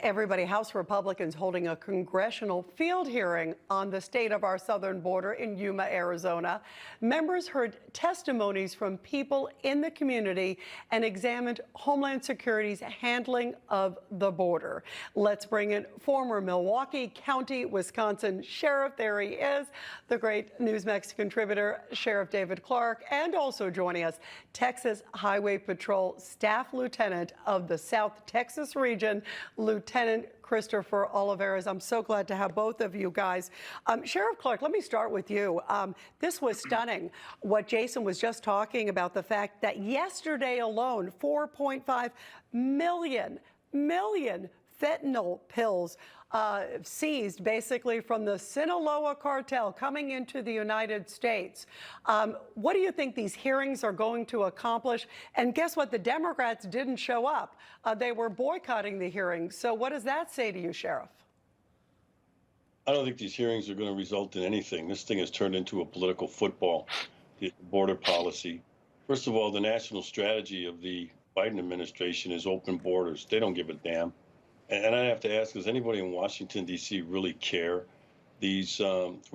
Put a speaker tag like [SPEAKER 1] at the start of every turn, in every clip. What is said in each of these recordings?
[SPEAKER 1] Everybody, House Republicans holding a congressional field hearing on the state of our southern border in Yuma, Arizona. Members heard testimonies from people in the community and examined Homeland Security's handling of the border. Let's bring in former Milwaukee County, Wisconsin Sheriff. There he is, the great Newsmax contributor, Sheriff David Clarke, and also joining us, Texas Highway Patrol Staff Lieutenant of the South Texas region, Lieutenant Christopher Oliveras. I'm so glad to have both of you guys. Sheriff Clarke, let me start with you. This was stunning, what Jason was just talking about, the fact that yesterday alone, 4.5 million fentanyl pills seized basically from the Sinaloa cartel coming into the United States. What do you think these hearings are going to accomplish? And guess what? The Democrats didn't show up. They were boycotting the hearings. So what does that say to you, Sheriff?
[SPEAKER 2] I don't think these hearings are going to result in anything. This thing has turned into a political football, the border policy. First of all, the national strategy of the Biden administration is open borders. They don't give a damn. And I have to ask, does anybody in Washington, D.C. really care? We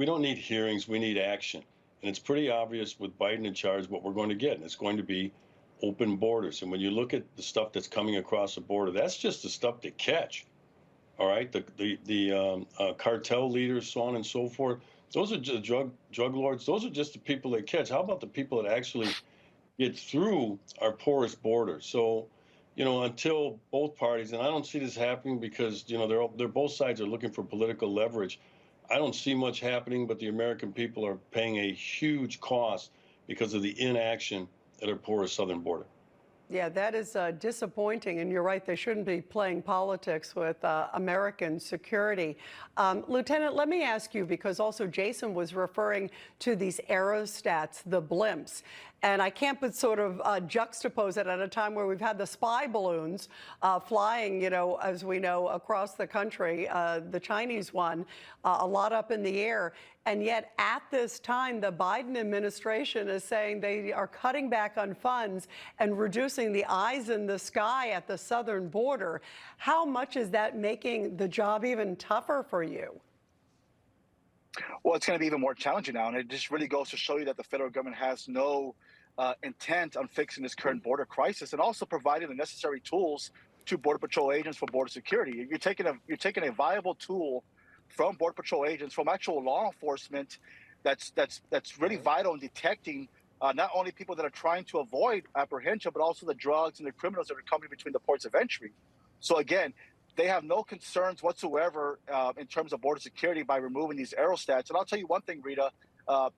[SPEAKER 2] don't need hearings, we need action. And it's pretty obvious with Biden in charge what we're going to get. And it's going to be open borders. And when you look at the stuff that's coming across the border, that's just the stuff they catch. All right, the cartel leaders, so on and so forth. Those are just drug lords. Those are just the people they catch. How about the people that actually get through our porous border? So, you know, until both parties, and I don't see this happening because, you know, they're both sides are looking for political leverage. I don't see much happening, but the American people are paying a huge cost because of the inaction at our porous southern border.
[SPEAKER 1] Yeah, that is disappointing, and you're right, they shouldn't be playing politics with American security. Lieutenant, let me ask you, because also Jason was referring to these aerostats, the blimps, and I can't but sort of juxtapose it at a time where we've had the spy balloons flying, you know, as we know, across the country, the Chinese one, a lot up in the air. And yet at this time, the Biden administration is saying they are cutting back on funds and reducing the eyes in the sky at the southern border. How much is that making the job even tougher for you?
[SPEAKER 3] Well, it's going to be even more challenging now. And it just really goes to show you that the federal government has no intent on fixing this current border crisis and also providing the necessary tools to Border Patrol agents for border security. You're taking a viable tool from Border Patrol agents, from actual law enforcement that's really vital in detecting not only people that are trying to avoid apprehension, but also the drugs and the criminals that are coming between the ports of entry. So again, they have no concerns whatsoever in terms of border security by removing these aerostats. And I'll tell you one thing, Rita,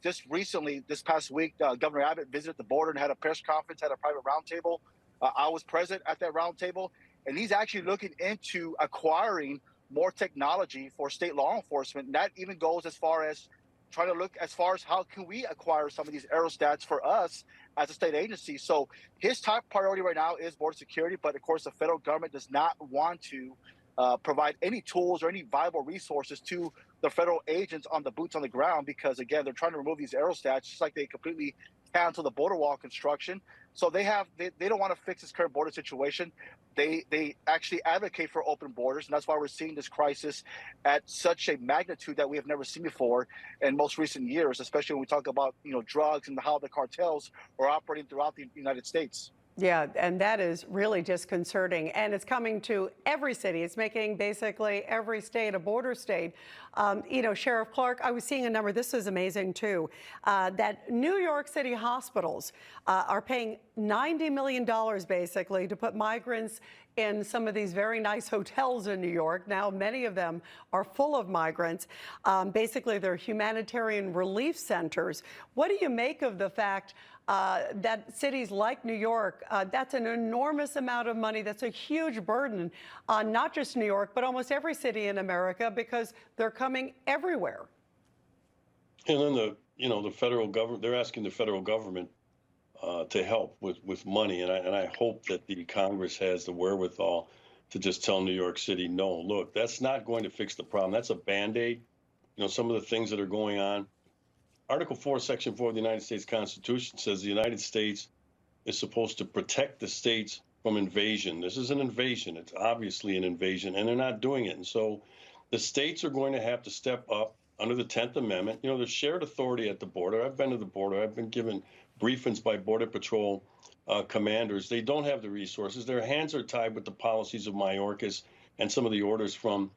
[SPEAKER 3] just recently, this past week, Governor Abbott visited the border and had a press conference, had a private roundtable. I was present at that roundtable, and he's actually looking into acquiring more technology for state law enforcement. And that even goes as far as trying to look as far as how can we acquire some of these aerostats for us as a state agency. So his top priority right now is border security, but of course the federal government does not want to provide any tools or any viable resources to the federal agents on the boots on the ground, because again, they're trying to remove these aerostats just like they completely cancel the border wall construction. So they don't want to fix this current border situation. They actually advocate for open borders, and that's why we're seeing this crisis at such a magnitude that we have never seen before in most recent years, especially when we talk about, you know, drugs and how the cartels are operating throughout the United States.
[SPEAKER 1] Yeah, and that is really disconcerting. And it's coming to every city. It's making basically every state a border state. You know, Sheriff Clarke, I was seeing a number, this is amazing too, that New York City hospitals are paying $90 million basically to put migrants in some of these very nice hotels in New York. Now, many of them are full of migrants. Basically, they're humanitarian relief centers. What do you make of the fact that cities like New York, that's an enormous amount of money. That's a huge burden on not just New York, but almost every city in America, because they're coming everywhere.
[SPEAKER 2] And then the federal government, they're asking the federal government to help with money. And I hope that the Congress has the wherewithal to just tell New York City, no, look, that's not going to fix the problem. That's a Band-Aid. You know, some of the things that are going on. Article 4, Section 4 of the United States Constitution says the United States is supposed to protect the states from invasion. This is an invasion. It's obviously an invasion, and they're not doing it. And so the states are going to have to step up under the 10th Amendment. You know, there's shared authority at the border. I've been to the border. I've been given briefings by Border Patrol commanders. They don't have the resources. Their hands are tied with the policies of Mayorkas and some of the orders from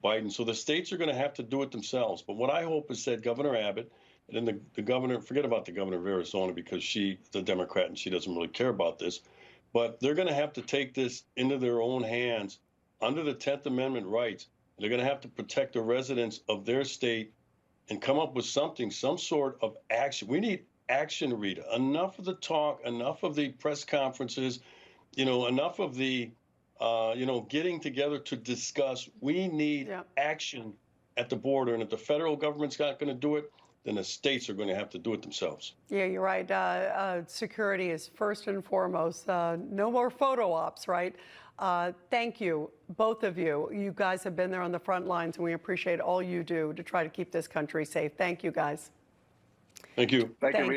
[SPEAKER 2] Biden. So the states are going to have to do it themselves. But what I hope is that Governor Abbott and then the governor, forget about the governor of Arizona because she's a Democrat and she doesn't really care about this, but they're going to have to take this into their own hands under the 10th Amendment rights. They're going to have to protect the residents of their state and come up with something, some sort of action. We need action, Rita. Enough of the talk, enough of the press conferences, enough of the, getting together to discuss. We need action at the border. And if the federal government's not going to do it, then the states are going to have to do it themselves.
[SPEAKER 1] Yeah, you're right. Security is first and foremost. No more photo ops, right? Thank you, both of you. You guys have been there on the front lines, and we appreciate all you do to try to keep this country safe. Thank you, guys.
[SPEAKER 2] Thank you.
[SPEAKER 3] Thank you, Rita.